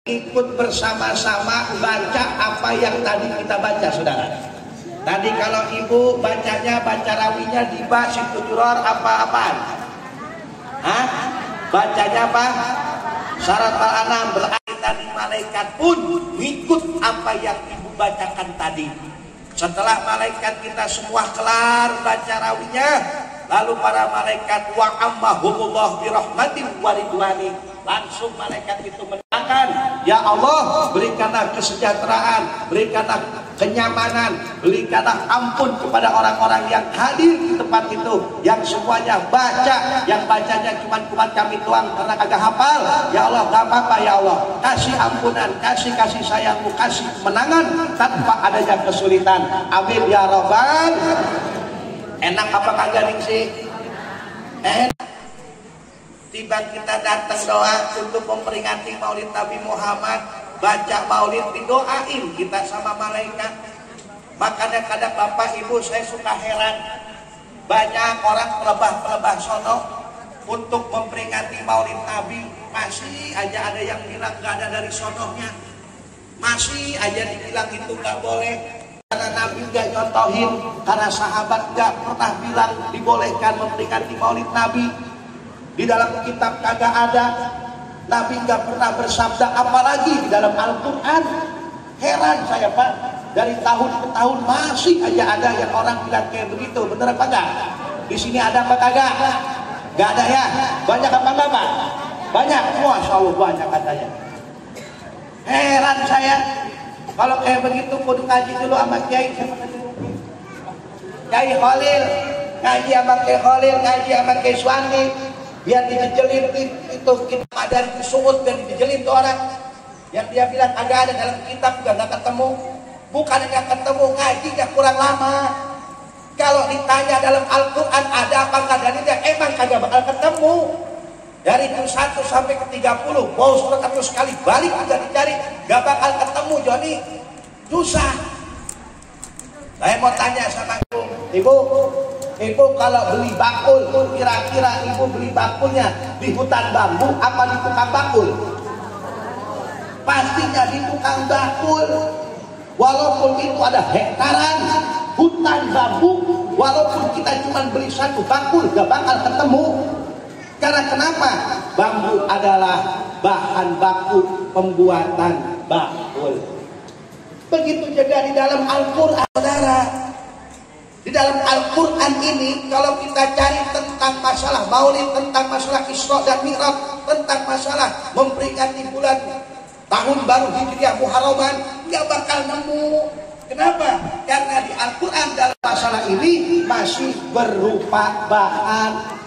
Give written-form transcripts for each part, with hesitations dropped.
ikut bersama-sama baca apa yang tadi kita baca, saudara. Tadi kalau ibu bacanya, baca rawinya di Situ Juror apa-apaan? Hah? Bacanya apa? Syarat al-anam, berarti tadi malaikat pun ikut apa yang ibu bacakan tadi. Setelah malaikat kita semua kelar baca rawinya, lalu para malaikat wa ammahumullah birahmatin wa ridwani, langsung malaikat itu mendoakan, ya Allah berikanlah kesejahteraan, berikanlah kenyamanan, berikanlah ampun kepada orang-orang yang hadir di tempat itu, yang semuanya baca, yang bacanya cuma kami doang karena kagak hafal. Ya Allah, gak apa-apa ya Allah, kasih ampunan, kasih sayangmu, kasih kemenangan tanpa adanya kesulitan. Amin ya Rabbal. Enak apa kagak nih sih? Enak. Tiba kita datang doa untuk memperingati Maulid Nabi Muhammad, baca Maulid, didoain kita sama malaikat. Makanya kadang Bapak Ibu saya suka heran, banyak orang pelebah sono untuk memperingati Maulid Nabi, masih aja ada yang bilang gak ada dari sononya, masih aja dibilang itu gak boleh. Karena Nabi gak nyontohin, karena sahabat gak pernah bilang dibolehkan memperingati Maulid Nabi. Di dalam kitab kagak ada, Nabi gak pernah bersabda, apalagi di dalam Al-Quran. Heran saya Pak, dari tahun ke tahun masih aja ada yang orang bilang kayak begitu. Bener apa enggak? Di sini ada apa kagak? Gak ada ya? Banyak apa enggak Pak? Banyak, Masya Allah banyak katanya. Heran saya, kalau kayak begitu kudu ngaji dulu sama Kiai. Kiai Khalil, ngaji sama Kiai Khalil, ngaji sama Kiai Suwandi, biar dijejelin itu kita ada di suut, biar dijejelin tuh orang yang dia bilang agak ada dalam kitab juga nggak ketemu. Bukan nggak ketemu, ngaji nggak kurang lama. Kalau ditanya dalam Al-Quran ada apa nggak dalilnya, emang kagak bakal ketemu. Dari 1 sampai ke 30 mau 100 kali balik juga dicari nggak bakal ketemu. Joni susah. Saya mau tanya sama Ibu kalau beli bakul, kira-kira ibu beli bakulnya di hutan bambu apa di tukang bakul? Pastinya di tukang bakul. Walaupun itu ada hektaran hutan bambu, walaupun kita cuma beli 1 bakul, gak bakal ketemu. Karena kenapa? Bambu adalah bahan baku pembuatan bakul. Begitu juga di dalam Al-Quran, saudara. Di dalam Al-Quran ini, kalau kita cari tentang masalah Maulid, tentang masalah Isra dan Mi'raj, tentang masalah memperingati bulan tahun baru Hijriah Muharraman, nggak bakal nemu. Kenapa? Karena di Al-Quran dalam masalah ini masih berupa bahan.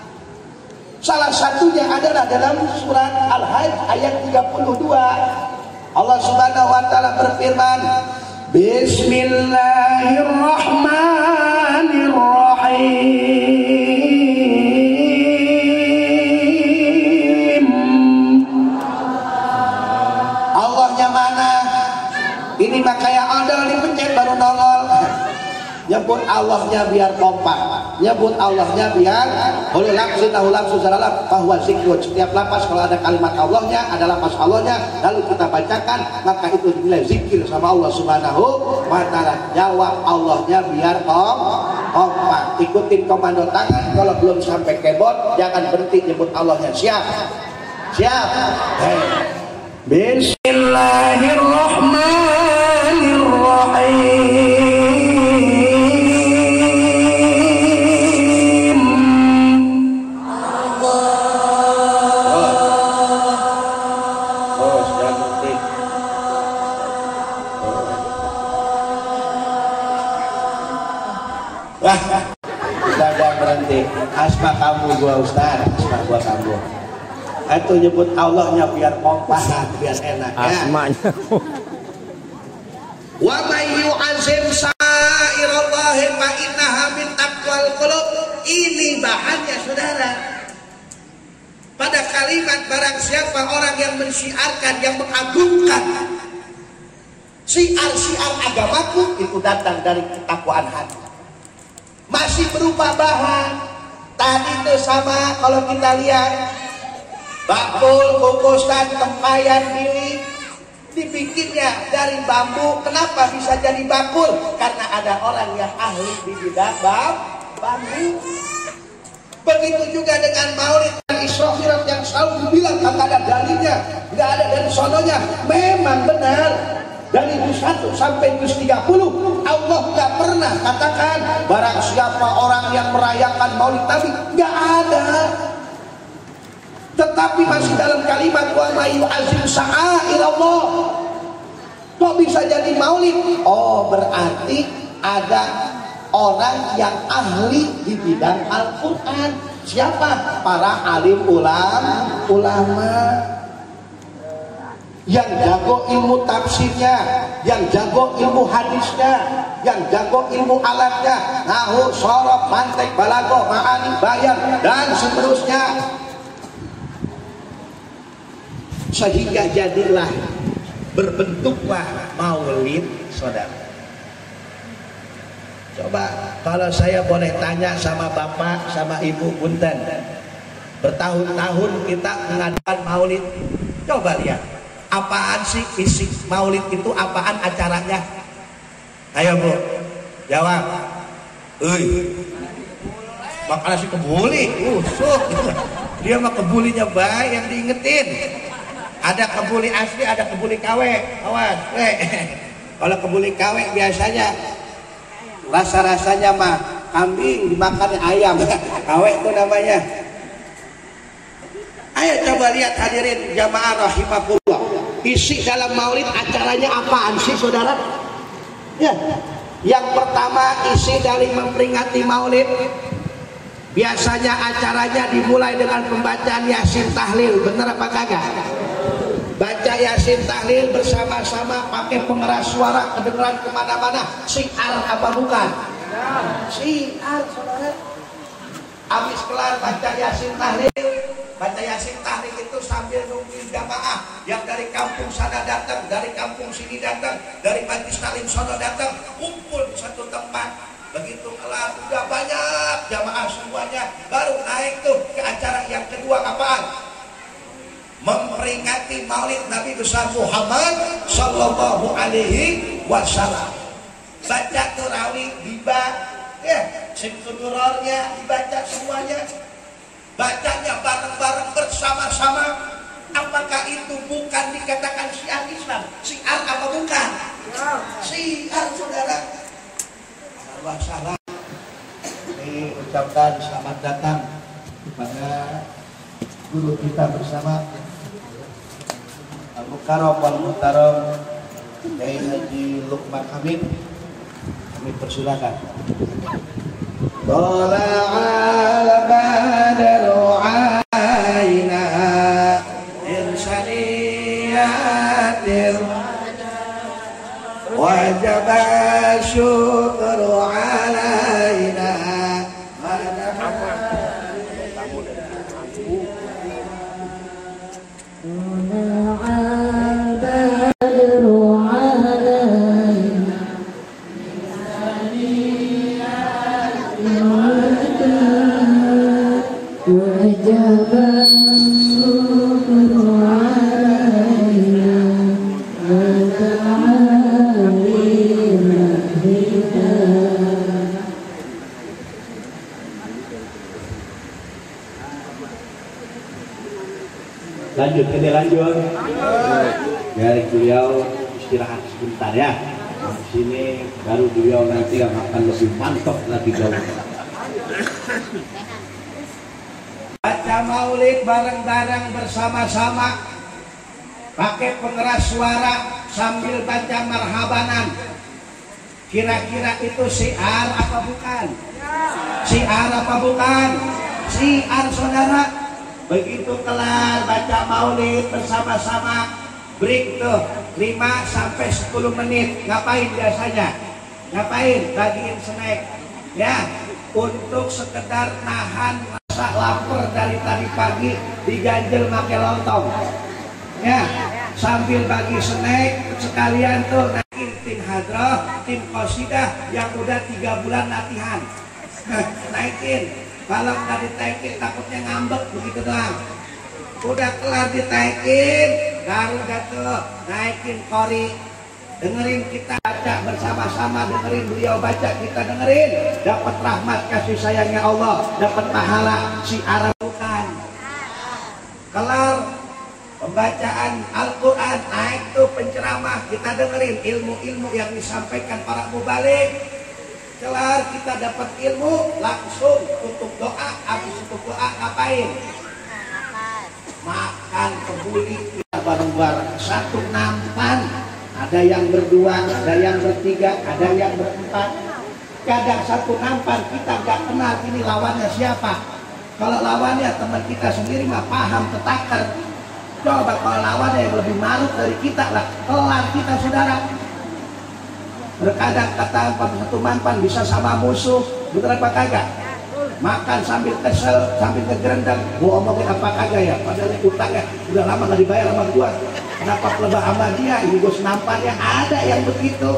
Salah satunya adalah dalam surat Al-Hajj ayat 32. Allah Subhanahu wa taala berfirman, Bismillahirrahmanirrahim. Allahnya mana? Ini mah kayak odol dipencet baru nongol. Nyebut Allahnya biar kompak, nyebut Allahnya biar hululapsu salalam bahwa zikr. Setiap lapas kalau ada kalimat Allahnya, ada lapas Allahnya, lalu kita bacakan, maka itu dinilai zikir sama Allah Subhanahu wa ta'ala. Jawab Allahnya biar kompak. Ikutin komando tangan, kalau belum sampai keyboard jangan berhenti nyebut Allahnya. Siap? Hey. Bismillahirrahmanirrahim. Asma kamu gua Ustaz, asma gua kamu. Itu nyebut Allahnya biar kompak, biar enak ya. Asmanya. Wa may yu'azzim sa'irallahi fa innaha min taqwal qulub. Ini bahannya saudara. Pada kalimat barang siapa orang yang mensyiarkan, yang mengagungkan syiar agamaku, itu datang dari ketakwaan hati. Masih berupa bahan. Tadi itu sama kalau kita lihat bakul, kukusan, tempayan, bilik, bikinnya dari bambu. Kenapa bisa jadi bakul? Karena ada orang yang ahli di bidang bambu. Begitu juga dengan maulid dan Isra Mi'raj yang selalu dibilang nggak ada dalilnya, nggak ada dari sononya. Memang benar. Dari juz 1 sampai juz 30 Allah nggak pernah katakan barang siapa orang yang merayakan maulid Nabi, nggak ada. Tetapi masih dalam kalimat wa may yu'azzim sya'airallah. Kok bisa jadi maulid? Oh, berarti ada orang yang ahli di bidang Al-Quran. Siapa? Para alim ulama yang jago ilmu tafsirnya, yang jago ilmu hadisnya, yang jago ilmu alatnya, nahwu, shorof, mantik, balaghah, ma'ani, bayan, dan seterusnya. Sehingga jadilah berbentuklah maulid, saudara. Coba kalau saya boleh tanya sama bapak, sama ibu punten, bertahun-tahun kita mengadakan maulid, coba lihat apaan sih isi maulid itu, apaan acaranya? Ayo bu, jawab. Makan nasi kebuli, dia mah kebulinya baik yang diingetin. Ada kebuli asli, ada kebuli KW, awas. Kalau kebuli KW biasanya rasa-rasanya mah kambing dimakan ayam. KW itu namanya. Ayo coba lihat hadirin jamaah rahimakumullah, isi dalam maulid acaranya apaan sih saudara? Ya, yang pertama isi dari memperingati maulid, biasanya acaranya dimulai dengan pembacaan Yasin tahlil. Bener apa kagak? Baca Yasin tahlil bersama-sama pakai pengeras suara kedengeran kemana-mana. Syiar apa bukan? Syiar, saudara. Habis kelar baca Yasin tahlil, baca Yasin tahlil itu sambil nungguin jamaah yang dari kampung sana datang, dari kampung sini datang, dari majlis taklim sono datang, kumpul di satu tempat. Begitu kelar udah banyak jamaah semuanya, baru naik tuh ke acara yang kedua. Apaan? Memperingati maulid Nabi besar Muhammad sallallahu alaihi wasallam. Baca tarawih diba, ya, simtudurornya dibaca semuanya. Bacanya bareng-bareng bersama-sama. Apakah itu bukan dikatakan syiar Islam? Syiar apa bukan? Syiar, saudara. Salam. Diucapkan selamat datang kepada guru kita bersama Al-Mukarram wal Muhtaram Kiai Haji Lukman Hamid. Kami persilakan. Tala'al badru aina insaniyatir wajib syukru alaina. Lanjut, kita lanjut. Dari beliau istirahat sebentar ya. Di sini baru beliau nanti yang akan lebih mantap lagi jauh. Baca maulid bareng-bareng bersama-sama, pakai pengeras suara sambil baca marhabanan. Kira-kira itu syiar apa bukan? Syiar apa bukan? Syiar, saudara. Begitu kelar baca maulid bersama-sama, break tuh 5 sampai 10 menit. Ngapain biasanya? Ngapain? Bagiin snack ya, untuk sekedar nahan rasa lapar dari tadi pagi diganjel pakai lontong ya. Sambil bagi snack sekalian tuh naikin tim hadroh, tim qasidah yang udah 3 bulan latihan. Naikin. Kalau nggak ditaikin takutnya ngambek begitu doang. Udah kelar ditaikin, Garuda tuh naikin kori, dengerin kita baca bersama-sama, dengerin beliau baca, kita dengerin, dapat rahmat kasih sayangnya Allah, dapat pahala si bukan. Kelar pembacaan Al-Quran, naik tuh penceramah, kita dengerin ilmu-ilmu yang disampaikan para mubalik. Kelar kita dapat ilmu, langsung tutup doa. Habis tutup doa ngapain? Makan kebuli kita bareng-bareng, satu nampan. Ada yang berdua, ada yang bertiga, ada yang berempat. Kadang satu nampan kita gak kenal ini lawannya siapa. Kalau lawannya teman kita sendiri mah paham tetakar. Coba kalau lawannya yang lebih marut dari kita lah, kelar kita saudara. Terkadang kata satu mampan bisa sama musuh, betul apa kagak? Makan sambil kesel, sambil kegerendang, gua omongin apa kagak ya? Padahal utangnya udah lama gak dibayar sama gua. Kenapa pelebah sama dia? Ini gua senampannya ada yang begitu.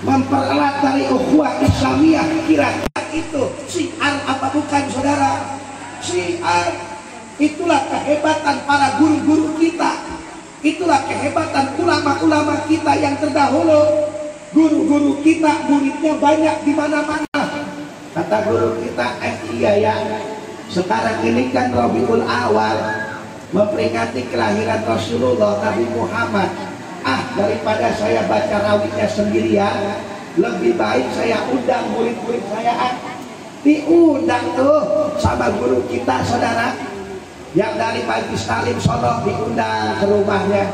Mempererat tali ukhuwah Islamiyah, kira-kira itu syiar apa bukan saudara? Syiar. Itulah kehebatan para guru-guru kita. Itulah kehebatan ulama-ulama kita yang terdahulu. Guru-guru kita muridnya banyak di mana-mana. Kata guru kita, iya ya. Sekarang ini kan Rabiul Awal, memperingati kelahiran Rasulullah Nabi Muhammad. Daripada saya baca rawinya sendirian, lebih baik saya undang murid-murid saya. Diundang tuh sama guru kita saudara. Yang dari Majlis Talim sono diundang ke rumahnya,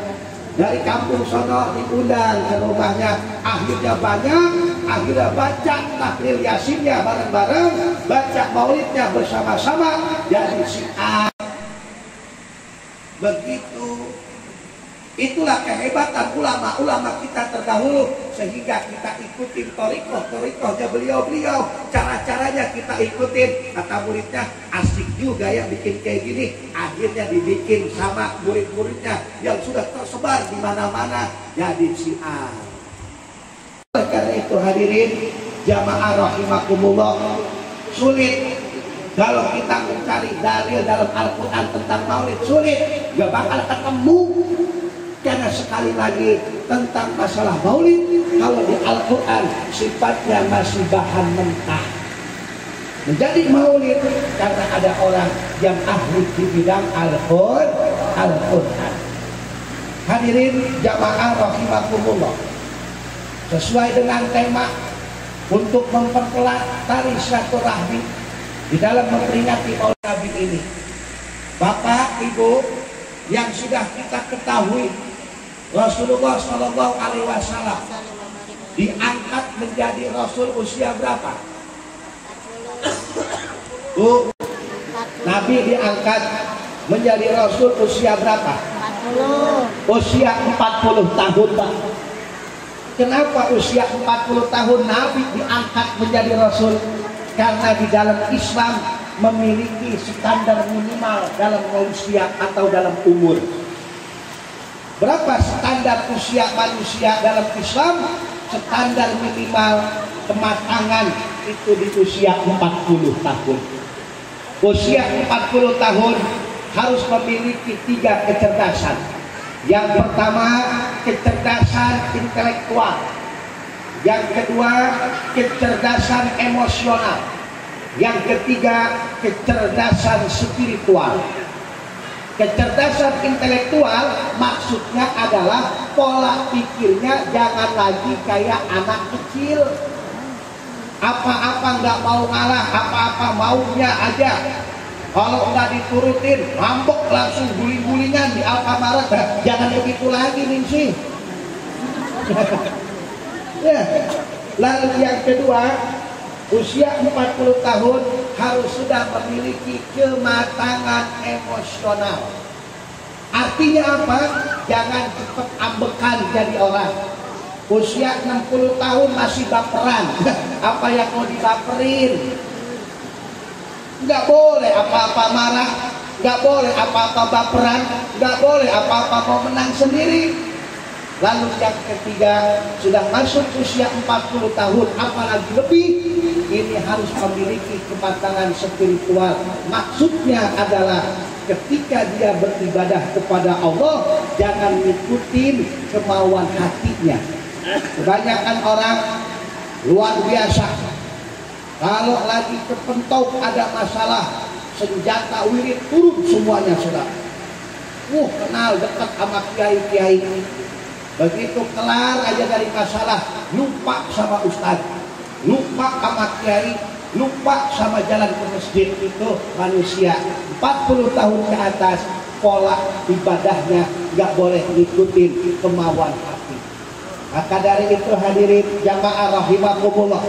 dari kampung sono diundang ke rumahnya. Akhirnya banyak, akhirnya baca tahlil yasinnya bareng-bareng, baca maulidnya bersama-sama, jadi syiar. Begitu. Itulah kehebatan ulama-ulama kita terdahulu, sehingga kita ikutin torikohnya beliau-beliau, cara-caranya kita ikutin. Kata muridnya, asik juga ya bikin kayak gini. Akhirnya dibikin sama murid-muridnya yang sudah tersebar di mana-mana, jadi syiar. Karena itu hadirin jamaah rahimakumullah, sulit kalau kita mencari dalil dalam Al-Quran tentang maulid, sulit, gak bakal ketemu. Karena sekali lagi tentang masalah maulid, kalau di Al-Quran sifatnya masih bahan mentah. Menjadi maulid karena ada orang yang ahli di bidang Al-Quran. Hadirin jamaah rahimakumullah, sesuai dengan tema untuk memperkuat tali silaturahmi di dalam memperingati maulid Nabi ini, Bapak Ibu yang sudah kita ketahui, Rasulullah Shallallahu Alaihi Wasallam diangkat menjadi Rasul usia berapa? Nabi diangkat menjadi Rasul usia berapa? 40. Usia 40 tahun, Pak. Kenapa usia 40 tahun Nabi diangkat menjadi Rasul? Karena di dalam Islam memiliki standar minimal dalam usia atau dalam umur. Berapa standar usia manusia dalam Islam? Standar minimal kematangan itu di usia 40 tahun. Usia 40 tahun harus memiliki 3 kecerdasan. Yang pertama, kecerdasan intelektual. Yang kedua, kecerdasan emosional. Yang ketiga, kecerdasan spiritual. Kecerdasan intelektual maksudnya adalah pola pikirnya jangan lagi kayak anak kecil. Apa-apa nggak mau ngalah, apa-apa maunya aja. Kalau nggak diturutin, ngambek langsung guling-gulingan di Alfamaret. Jangan begitu lagi nih sih. Ya. Lalu yang kedua, usia 40 tahun harus sudah memiliki kematangan emosional. Artinya apa? Jangan cepat ambekan jadi orang. Usia 60 tahun masih baperan. Apa yang mau dibaperin? Nggak boleh apa-apa marah, nggak boleh apa-apa baperan, nggak boleh apa-apa mau menang sendiri. Lalu yang ketiga, sudah masuk usia 40 tahun apalagi lebih, ini harus memiliki kematangan spiritual. Maksudnya adalah ketika dia beribadah kepada Allah, jangan ngikutin kemauan hatinya. Kebanyakan orang luar biasa, kalau lagi kepentok ada masalah, senjata wirid turun semuanya, saudara. Kenal dekat sama kiai-kiai. Begitu kelar aja dari masalah, lupa sama ustaz, lupa sama kiai, lupa sama jalan ke masjid. Itu manusia 40 tahun ke atas, pola ibadahnya nggak boleh ngikutin kemauan hati. Maka dari itu hadirin jamaah rahimakumullah,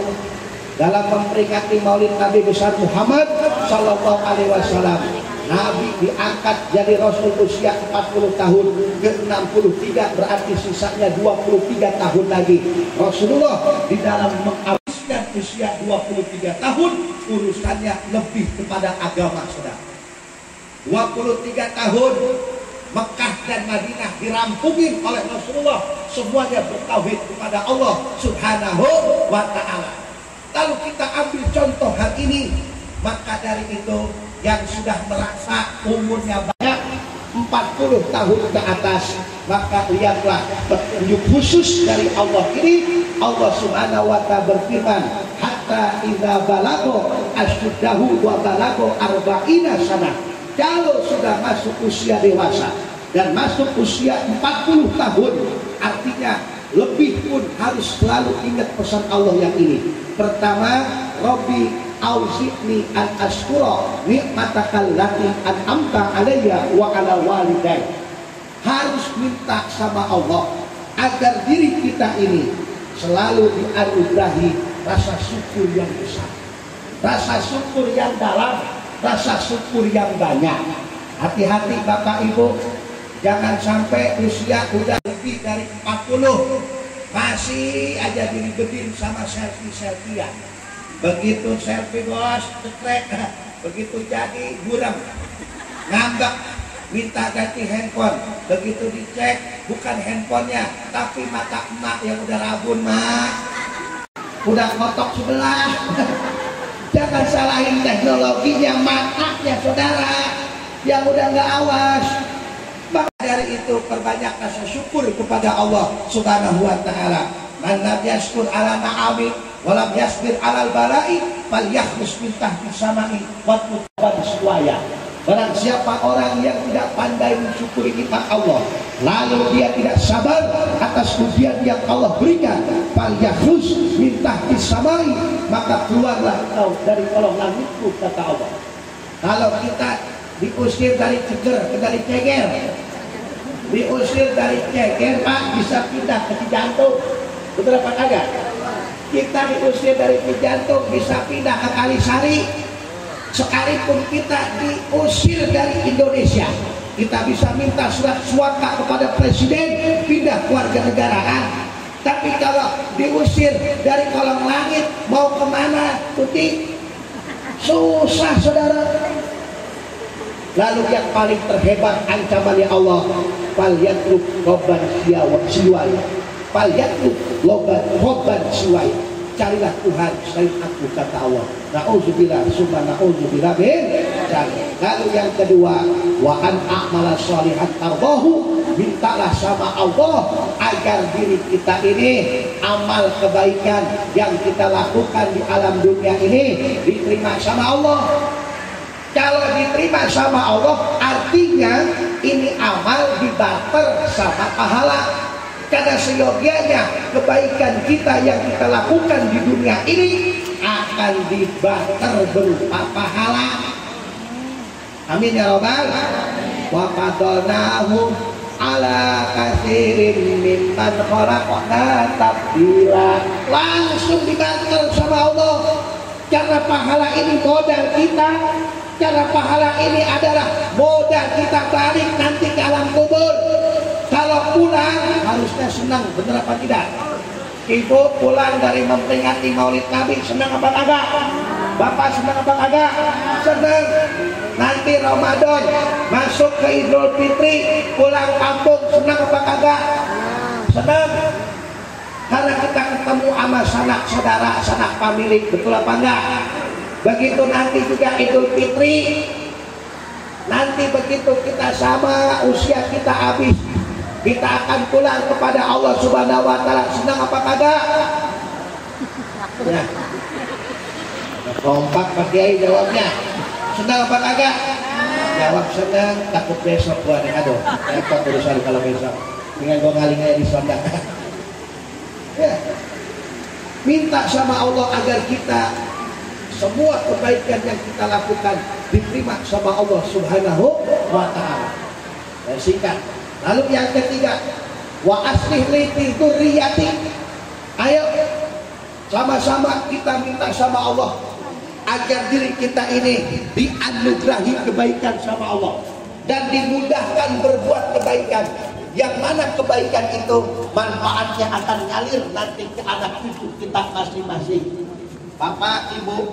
dalam memperingati Maulid Nabi besar Muhammad Sallallahu Alaihi Wasallam, Nabi diangkat jadi Rasul usia 40 tahun, ke 63 berarti sisanya 23 tahun lagi. Rasulullah di dalam menghabiskan usia 23 tahun, urusannya lebih kepada agama, saudara. 23 tahun Mekah dan Madinah dirampungin oleh Rasulullah, semuanya bertauhid kepada Allah Subhanahu wa Ta'ala. Lalu kita ambil contoh hal ini, maka dari itu yang sudah merasa umurnya banyak 40 tahun ke atas, maka lihatlah petunjuk khusus dari Allah ini. Allah Subhanahu wa Ta'ala berfirman, hatta idza balagha asyuddahu wa balagha arba'ina sanah. Kalau sudah masuk usia dewasa dan masuk usia 40 tahun, artinya lebih pun harus selalu ingat pesan Allah yang ini. Pertama, Rabbi auzi'ni an ashkura ni'matakal lati an'amta alayya wa ala walidayya. Harus minta sama Allah agar diri kita ini selalu dianugerahi rasa syukur yang besar, rasa syukur yang dalam, rasa syukur yang banyak. Hati-hati Bapak Ibu, jangan sampai usia udah lebih dari 40 masih aja diribetin sama selfie-selfiean. Begitu selfie bos, cekrek, begitu jadi buram, ngambek, minta ganti handphone. Begitu dicek, bukan handphonenya, tapi mata emak yang udah rabun, mak, udah kotok sebelah. Jangan salahin teknologinya, matanya saudara yang udah nggak awas. Maka dari itu perbanyak rasa syukur kepada Allah Subhanahu wa Ta'ala. Man lam yashkur ala na'ami walam yasbir alal bala'i falyakhus min tahti samai wa tutban suwaya. Barang siapa orang yang tidak pandai mensyukuri nikmat Allah, lalu dia tidak sabar atas ujian yang Allah berikan, falyakhus min tahti samai, maka keluarlah kau dari kolong langitku, kata Allah. Kalau kita diusir dari ceger, diusir dari ceger, Pak, bisa pindah ke Cijantung. Betul apa kagak? Kita diusir dari Cijantung bisa pindah ke Kalisari. Sekalipun kita diusir dari Indonesia, kita bisa minta surat suaka kepada presiden pindah keluarga negaraan. Tapi kalau diusir dari kolong langit, mau kemana? Tuti susah, saudara. Lalu yang paling terhebat ancamannya Allah, falyatlub robban siwai, falyatlub robban siwai. Carilah Tuhan selain aku, kata Allah. Na'udzubillah, summa na'udzubillah min dzalik. Lalu yang kedua, wa an a'mala sholihan tardahu, mintalah sama Allah agar diri kita ini amal kebaikan yang kita lakukan di alam dunia ini diterima sama Allah. Kalau diterima sama Allah, artinya ini amal dibarter sama pahala. Karena seyogianya kebaikan kita yang kita lakukan di dunia ini akan dibarter berupa pahala. Amin ya robbal. Wa fadalnahum ala katsirin mimman khalaqna tabdila. Langsung dibarter sama Allah. Karena pahala ini modal kita. Karena pahala ini adalah modal kita balik nanti ke alam kubur. Kalau pulang harusnya senang, benar apa tidak? Ibu pulang dari memperingati Maulid Nabi, senang apa kagak? Bapak senang apa kagak? Senang. Nanti Ramadan masuk ke Idul Fitri, pulang kampung, senang apa kagak? Senang. Karena kita ketemu sama sanak saudara, sanak pemilik, betul apa enggak? Begitu nanti juga Idul Fitri, Nanti begitu kita sama usia kita habis, kita akan pulang kepada Allah Subhanahu wa taala. Senang apa kagak? Ya. Kompak Pak Kiai jawabnya. Senang apa kagak? Jawab senang, takut besok gua aduh. Repot urusan kalau besok. Dengan gua ngaling di sonda. Ya. Minta sama Allah agar kita semua kebaikan yang kita lakukan diterima sama Allah Subhanahu wa taala. Dan singkat. Lalu yang ketiga, wa aslih li fi dzurriyyati. Ayo sama-sama kita minta sama Allah agar diri kita ini dianugerahi kebaikan sama Allah dan dimudahkan berbuat kebaikan. Yang mana kebaikan itu manfaatnya akan ngalir nanti ke anak cucu kita masing-masing. Bapak, Ibu,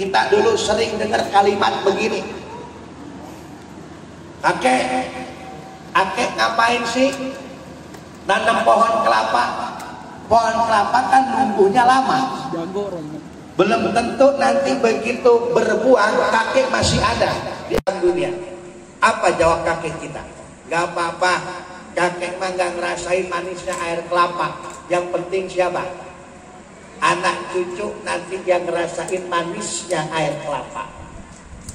kita dulu sering dengar kalimat begini. Kakek ngapain sih nanam pohon kelapa? Pohon kelapa kan numbuhnya lama. Belum tentu nanti begitu berbuah kakek masih ada di dunia. Apa jawab kakek kita? Gak apa-apa, kakek mah gak ngerasain manisnya air kelapa. Yang penting siapa? Anak cucu nanti yang ngerasain manisnya air kelapa.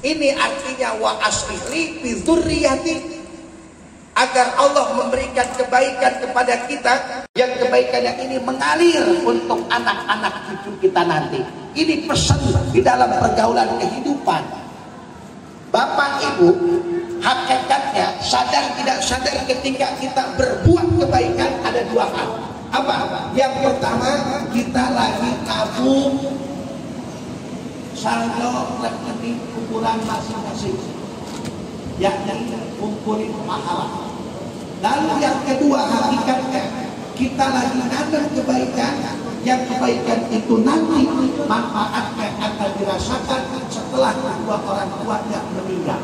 Ini artinya wa aslih fi dzurriyyati, agar Allah memberikan kebaikan kepada kita, yang kebaikan yang ini mengalir untuk anak-anak cucu kita nanti. Ini pesan di dalam pergaulan kehidupan. Bapak Ibu, hakikatnya sadar tidak sadar ketika kita berbuat kebaikan ada dua hal. Apa? Yang pertama, kita lagi nabung saldo rekening ukuran masing-masing, yakni kumpulin pahala. Lalu yang kedua, hakikatnya kita lagi nanam kebaikan, yang kebaikan itu nanti manfaatnya akan dirasakan setelah kedua orang tuanya meninggal.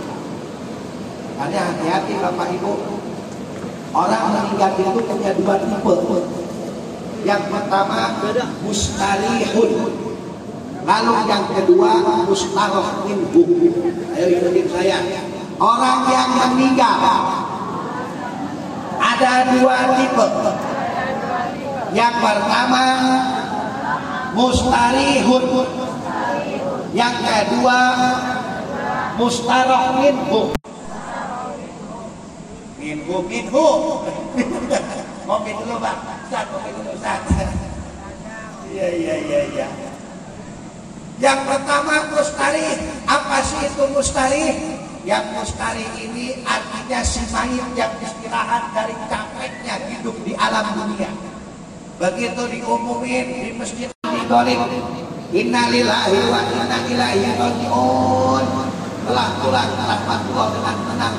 Makanya hati-hati Bapak Ibu, orang meninggal itu punya dua tipe. Yang pertama mustalihun, lalu yang kedua mustaroh minhu. Ayo ikutin saya. Orang yang meninggal ada dua tipe. Yang pertama mustarihun, yang kedua mustaroh minhu. Minhu. Kopi dulu Bang. Ustaz, kopi dulu Ustaz. Iya. Yang pertama mustarih. Apa sih itu mustarih? Yang mustarih ini artinya si mayit yang istirahat dari capeknya hidup di alam dunia. Begitu diumumin di masjid Golib, innalillahi wa inna ilaihi raji'un, telah pulang rahmatullah dengan tenang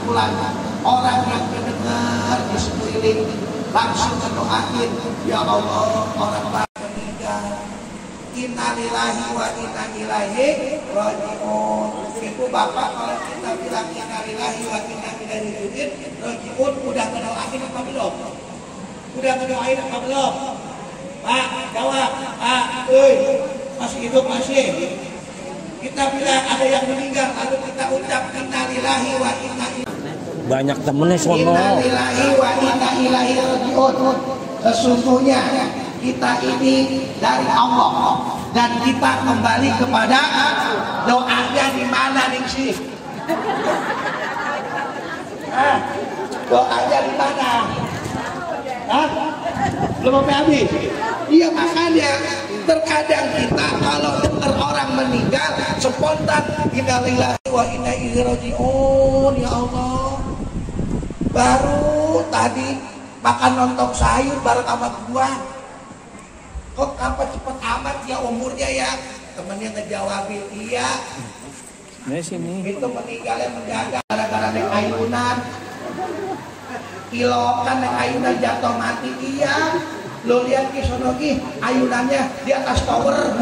pulang. Orang yang mendengar di sekeliling langsung mendoain, ya Allah, orang baru meninggal. Innalillahi wa inna ilaihi raji'un. Itu Bapak kalau kita bilang innalillahi wa inna ilaihi raji'un, udah ngedoain apa belum? Udah ngedoain apa belum? Pak, jawab. Pak, masih hidup masih. Kita bilang ada yang meninggal, lalu kita ucap innalillahi wa inna ilaihi. Banyak temennya sono. Innalillahi wa inna ilaihi raji'un. Sesungguhnya kita ini dari Allah dan kita kembali kepada doanya di mana nih sih? Doanya di mana? Belum sampai habis. Iya, makanya terkadang kita kalau dengar orang meninggal spontan innalillahi wa inna ilaihi raji'un, ya Allah. Baru tadi makan lontong sayur bareng sama gua. Kok apa cepet amat ya umurnya ya? Temennya ngejawabin, iya. Sini. Itu meninggalnya mendadak gara-gara naik ayunan. Kilokan naik ayunan jatuh mati, iya. Lo lihat ki sono ki ayunannya di atas tower.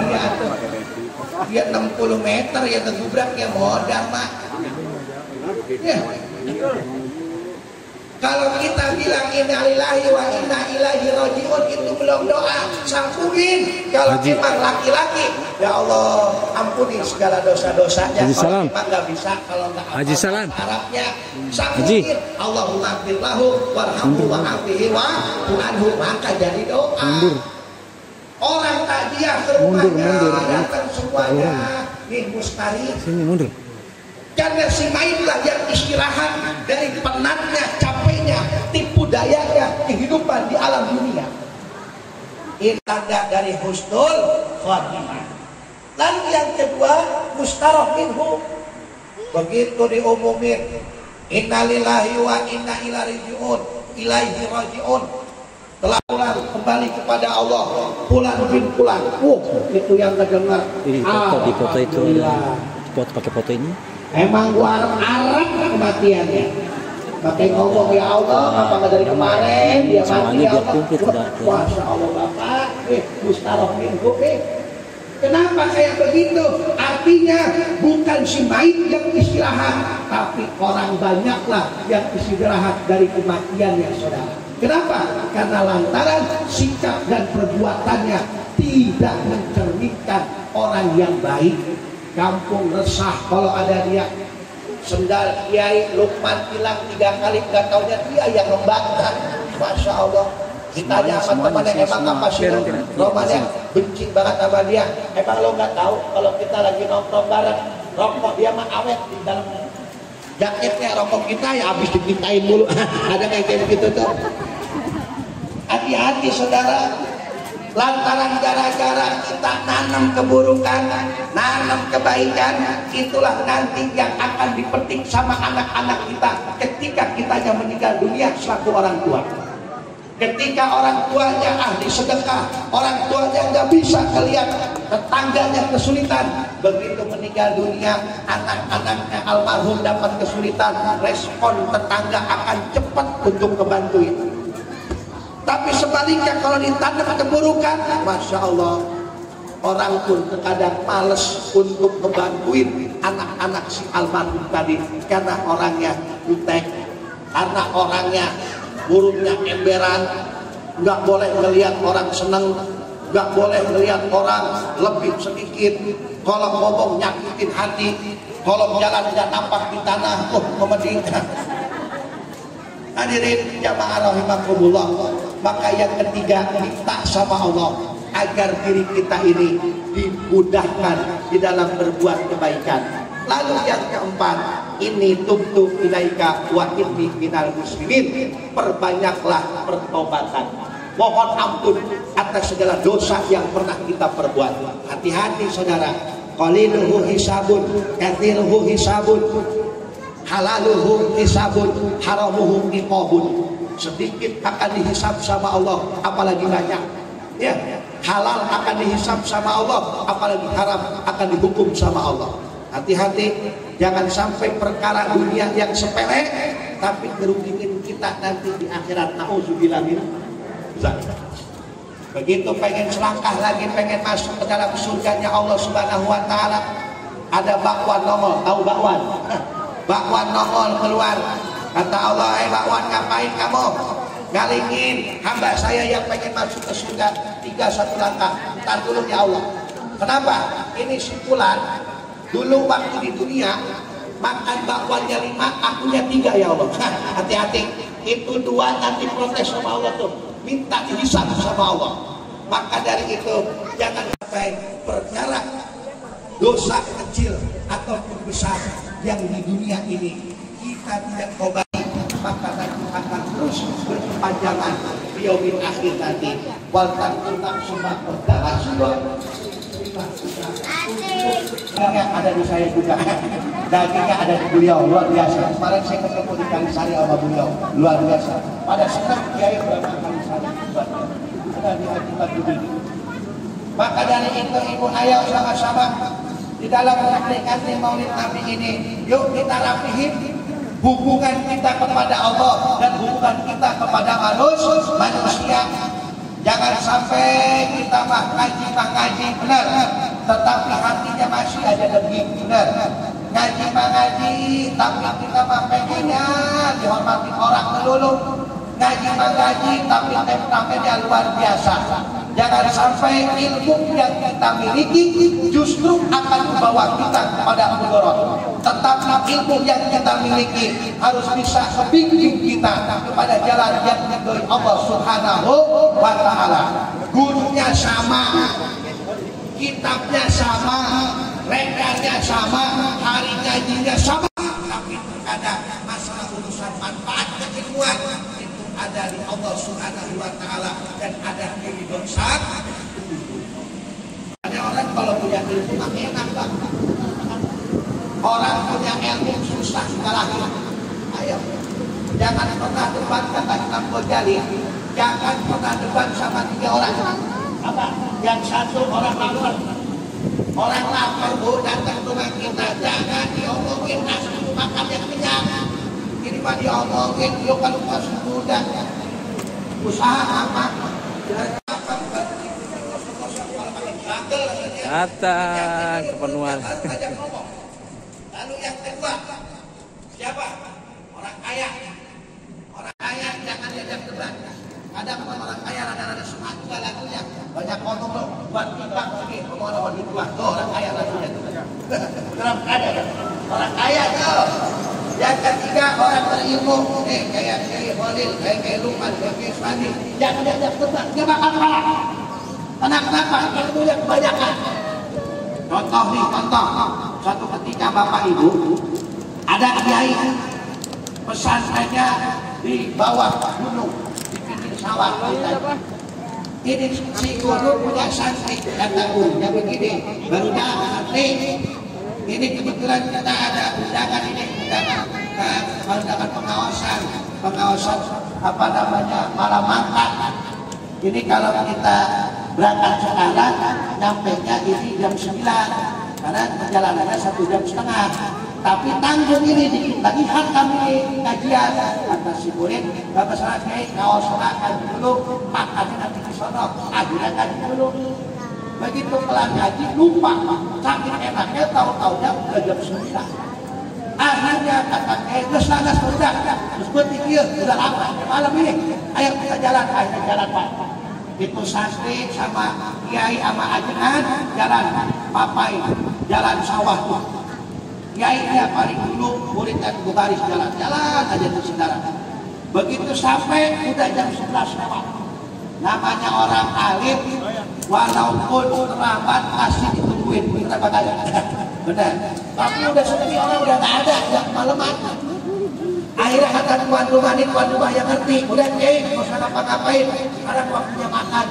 Iya tuh. Dia 60 meter ya kegubrak ya modal mah. Ya. Kalau kita bilang innalillahi wa inna ilaihi rajiun itu belum doa, sambungin. Kalau memang laki-laki, ya Allah ampuni segala dosa-dosanya. Kalau memang nggak bisa, kalau nggak hafal Arabnya, sambungin. Allahumma firlahu warhamhu wa'afihi wa'anhu, maka jadi doa. Orang takziah ke rumahnya datang semuanya, nih mustari. Sini mundur. Karena si Maitlah yang istirahat dari penatnya, capeknya, tipu dayanya kehidupan di alam dunia. Ini tanda dari husnul khotimah. Lalu yang kedua, mustaraf minhu. Begitu diumumin, innalillahi wa inna ilaihi rajiun. Telah pulang kembali kepada Allah, pulang bin pulang. Itu yang terdengar. Di foto itu, foto pakai foto ini. Emang gua Arab kematiannya. Pakai ngomong ya Allah, apa nggak dari kemarin dia mati ya Allah. Masya Allah Bapak, mustaraf minhu. Kenapa kayak begitu? Artinya bukan si mayit yang istirahat, tapi orang banyaklah yang istirahat dari kematian ya saudara. Kenapa? Karena lantaran sikap dan perbuatannya tidak mencerminkan orang yang baik. Kampung resah kalau ada dia. Sendal Kiai Lukman hilang 3 kali, nggak taunya dia yang membantah. Masya Allah. Ditanya sama temannya, emang apa sih romannya benci banget sama dia. Emang lo nggak tahu kalau kita lagi nongkrong bareng, rokok dia mah awet di dalam jaketnya, rokok kita ya habis dimintain mulu. Ada kayak gitu tuh. Hati-hati saudara. Lantaran gara-gara kita nanam keburukan, nanam kebaikan, itulah nanti yang akan dipetik sama anak-anak kita ketika kitanya meninggal dunia selaku orang tua. Ketika orang tuanya ahli sedekah, orang tuanya nggak bisa melihat tetangganya kesulitan, begitu meninggal dunia anak-anaknya almarhum dapat kesulitan, respon tetangga akan cepat untuk membantu itu. Tapi sebaliknya kalau ditanam keburukan, Masya Allah, orang pun terkadang males untuk membantuin anak-anak si almarhum tadi. Karena orangnya jutek, karena orangnya burungnya emberan, nggak boleh ngelihat orang seneng, nggak boleh ngelihat orang lebih sedikit. Kalau ngomong nyakitin hati, kalau jalan nggak nampak di tanah, memedihkan. Hadirin jamaah rahimakumullah. Maka yang ketiga, minta sama Allah agar diri kita ini dimudahkan di dalam berbuat kebaikan. Lalu yang keempat, ini tubtu ilaika wa inni minal muslimin. Perbanyaklah pertobatan, mohon ampun atas segala dosa yang pernah kita perbuat. Hati-hati saudara, qaliluhu hisabun katsiruhu hisabun, halaluhu hisabun haramuhu iqabun. Sedikit akan dihisab sama Allah, apalagi banyak. Ya, halal akan dihisab sama Allah, apalagi haram akan dihukum sama Allah. Hati-hati, jangan sampai perkara dunia yang sepele tapi ngerugiin kita nanti di akhirat. Nauzubillah min dzalik. Begitu pengen selangkah lagi, pengen masuk ke dalam surganya Allah Subhanahu wa taala, ada bakwan nongol, tahu bakwan? Bakwan nongol keluar. Kata Allah, bakwan ngapain kamu? Ngalingin hamba saya yang pengen masuk ke surga. 1 langkah. Ntar dulu ya Allah. Kenapa? Ini simpulan. Dulu waktu di dunia makan bakwannya 5, akunya 3 ya Allah. Hati-hati. Itu 2 nanti protes sama Allah tuh. Minta dihisab sama Allah. Maka dari itu jangan sampai perkara dosa kecil ataupun besar yang di dunia ini kita tidak obati, maka nanti akan terus berkepanjangan di yaumil akhir nanti. Waltan kita semua berdarah sudah. Dagingnya ada di saya juga. Dagingnya ada di beliau, luar biasa. Kemarin saya ketemu di Kalisari sama beliau, luar biasa. Pada senang Kiai berapa Kalisari, sudah diajukan begini. Maka dari itu ibu ayah sama-sama di dalam memperingati Maulid Nabi ini, yuk kita rapihin hubungan kita kepada Allah dan hubungan kita kepada manusia. Jangan sampai kita ngaji benar, tetapi hatinya masih ada daging benar. ngaji mah ngaji, tapi kita mah pengennya dihormati orang melulu. Ngaji mah ngaji, tapi temperamentnya luar biasa. Jangan sampai ilmu yang kita miliki justru akan membawa kita kepada mudarat. Tetapi ilmu yang kita miliki harus bisa membimbing kita kepada jalan yang diridhoi Allah Subhanahu wa Ta'ala. Gurunya sama, kitabnya sama, rekannya sama, hari ngajinya sama, tapi terkadang masalah urusan manfaat keilmuan itu ada di Allah Subhanahu wa Ta'ala dan ada di dosa. Ada orang kalau punya ilmu mah enak banget. Orang punya ilmu susah sekali. Ayo, jangan pernah debat kata Imam Ghazali. Jangan pernah debat sama 3 orang. Apa? Yang satu orang lapar. Orang lapar datang ke rumah kita, jangan diomongin nasi makan yang kenyang. Ini mah diomongin yuk kalau kasih muda. Usaha apa? Datang kepenuhan. Lalu yang kedua, siapa? Orang kaya. Orang kaya jangan diajak debat. Kadang orang kaya rada-rada semangat juga lagunya. Banyak ngomong loh, buat timbang sini, ngomong sama duit gua. Tuh orang kaya lagunya. Kenapa ada kan? Orang kaya tuh. Yang ketiga orang berilmu, kayak Khalil, kayak Luqman, kayak Suwandi. Jangan diajak debat, dia bakal kalah. Kenapa? Ilmunya kebanyakan. Contoh nih, contoh. Suatu ketika Bapak Ibu ada kiai pesantrennya di bawah gunung, di pinggir sawah. Ini si guru punya santri, kata gurunya begini, baru santri. Ini kebetulan kita ada undangan ini, undangan pengawasan apa namanya malam makan. Ini kalau kita berangkat sekarang, nyampainya ini jam 9. Karena perjalanannya 1,5 jam. Tapi tanggung ini dikit lagi hak kami kajian. Kata si murid, Bapak Sarai, kaos kaji dulu, makannya nanti di sono, akhirnya kaji dulu. Begitu kelar ngaji, lupa. Saking enaknya, tahu-tahunya udah jam 9. Akhirnya kata terus udah. Terus gue pikir, udah lama, malam ini. Ayo kita jalan, akhirnya jalan Pak. Itu santri sama kiai sama ajengan jalan papai, jalan sawah tuh. Kiai dia paling dulu, murid dan baris jalan-jalan aja tuh saudara. Begitu sampai udah jam 11 lewat. Namanya orang alim, walaupun terlambat pasti ditungguin. Berapa kali? Benar. Tapi udah sepi orang udah nggak ada yang malaman. Akhirnya kata tuan rumah yang ngerti, udah nggak usah ngapa-ngapain, sekarang waktunya makan.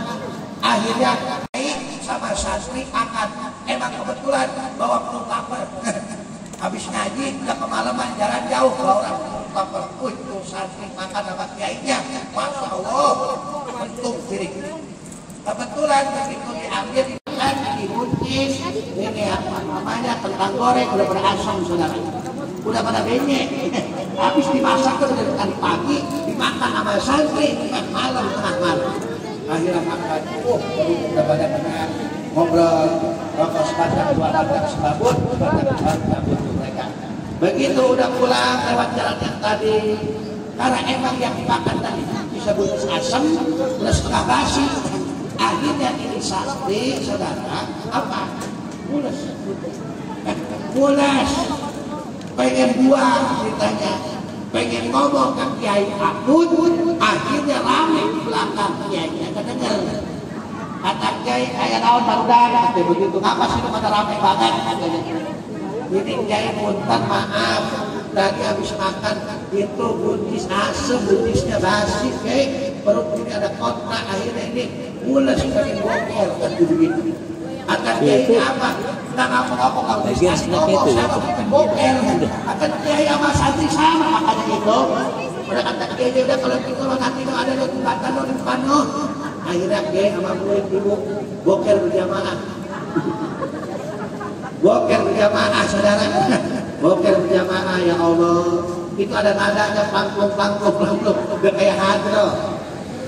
Akhirnya sama santri makan. Emang kebetulan bawa perut lapar. Habis ngaji udah kemalaman jalan jauh, bawa orang perut lapar. Itu santri makan sama kiainya, masya Allah, bentuk piring. Kebetulan begitu diambil dimakan, dibuncis, ini apa namanya kentang goreng udah berasam saudara. Udah pada benyek, habis dimasak udah dari pagi, dimakan sama santri, malam tengah malam. Akhirnya makan, udah pada benar ngobrol, rokok sebatang, 2 latang sebabut, cabut mereka. Begitu udah pulang lewat jalan yang tadi, karena emang yang dimakan tadi bisa buncis asam, udah setengah basi. Akhirnya ini santri, saudara, apa? Mules. Pengen buang ceritanya, pengen ngomong ke Kiai Akut, akhirnya rame di belakang Kiainya kedenger. Kata Kiai, kayak tahun baru dah, begitu ngapa sih pada rame banget? Ini Kiai punten maaf, tadi habis makan itu buncis asem, buncisnya basi, perut ini ada kotak, akhirnya ini mules pengen boker kan begitu. Akan Kiai apa? Kita ngomong-ngomong kalau dikasih ngomong sama bikin boker. Akan Kiai sama santri sama makanya itu. Udah kata Kiai udah kalau gitu nanti ada lo jembatan lo di depan lo. Akhirnya Kiai sama murid ibu boker berjamaah. Boker berjamaah saudara. Boker berjamaah ya Allah. Itu ada nadanya plangklung. Udah kayak hadro.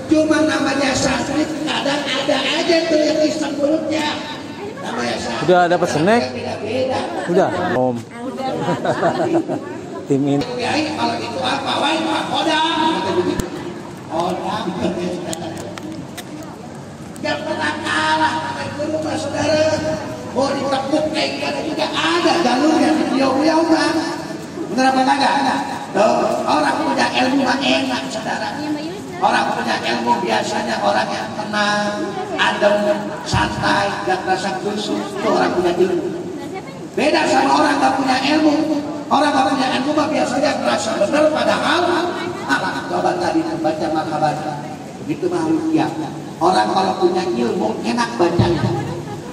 Cuma namanya santri kadang ada aja tuh yang iseng mulutnya. Udah dapat snack? Udah, Om. Tim ini. Kiai kalau itu apa? Wah, Pak Kodam. Kodam. Gak pernah kalah sampai ke rumah saudara. Mau ditepuk kayak gimana juga ada jalurnya. Beliau bang. Bener apa kagak? Orang punya ilmu mah enak saudara. Orang punya ilmu biasanya orang yang tenang, adem, santai, gak rasa kusut. Itu orang punya ilmu. Beda sama orang gak punya ilmu. Orang gak punya ilmu mah biasanya merasa benar padahal coba tadi baca marhaban. Begitu mah rupiah. Orang kalau punya ilmu enak bacanya.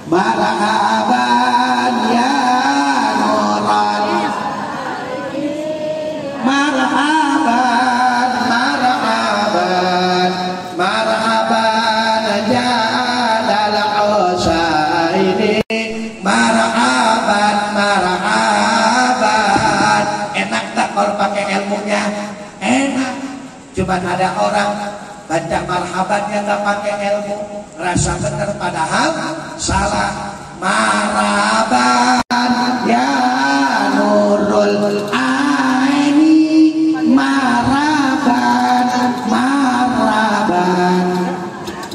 Marhaban ya Nuran. Marhaban, marhaban, marhaban jalal usaini. Marhaban, marhaban. Enak tak kalau pakai ilmunya? Enak. Cuman ada orang baca marhabannya nggak pakai ilmu, rasa benar padahal salah. Marhaban ya Nurul Aini. Marhaban, marhaban,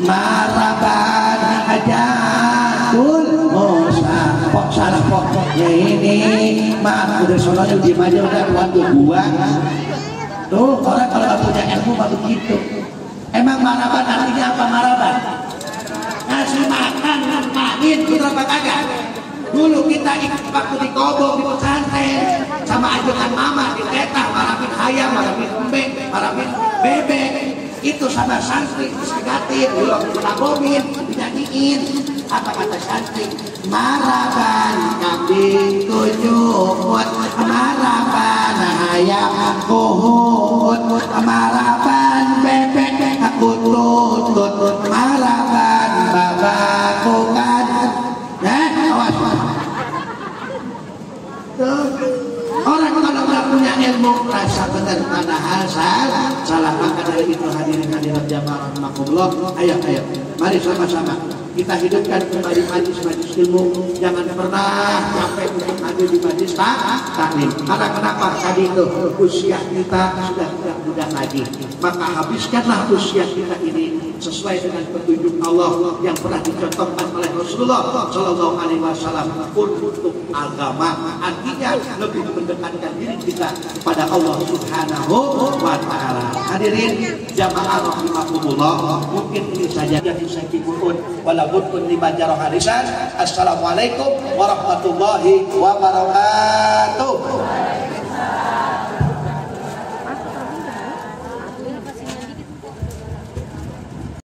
marhaban Hajatul Musa. Kok salah pokoknya ini? Maaf udah soalnya di aja udah waktu gua. Tuh orang kalau nggak punya ilmu mah begitu. Emang marhaban artinya apa marhaban? Ngasih makan, main, gitu apa kagak? Dulu kita waktu di Kobong, di pesantren, sama ajukan mama, di tetah, marabin ayam, marabin embeng, marabin bebek. Itu sama santri, disegatin, dilagomin, dinyanyiin. Apa kata santri? Marhaban kambing tujuh, marhaban ayam kuhut, marhaban bebek aku tutut, marhaban babaku kan. Awas. Orang kalau nggak punya ilmu rasa benar padahal salah. Maka dari itu hadirin jamaah rahimakumullah. Ayo, mari sama-sama kita hidupkan kembali majlis-majlis ilmu. Jangan pernah capek untuk hadir di majlis taklim. Karena kenapa? Tadi itu usia kita sudah tidak muda lagi. Maka habiskanlah usia kita ini sesuai dengan petunjuk Allah yang pernah dicontohkan oleh Rasulullah Shallallahu Alaihi Wasallam untuk agama. Artinya lebih mendekatkan diri kita kepada Allah Subhanahu Wa Taala. Hadirin jamaah rahimakumullah, mungkin ini saja yang saya kibulun. Walaupun lima jarah harisan. Assalamualaikum warahmatullahi wabarakatuh.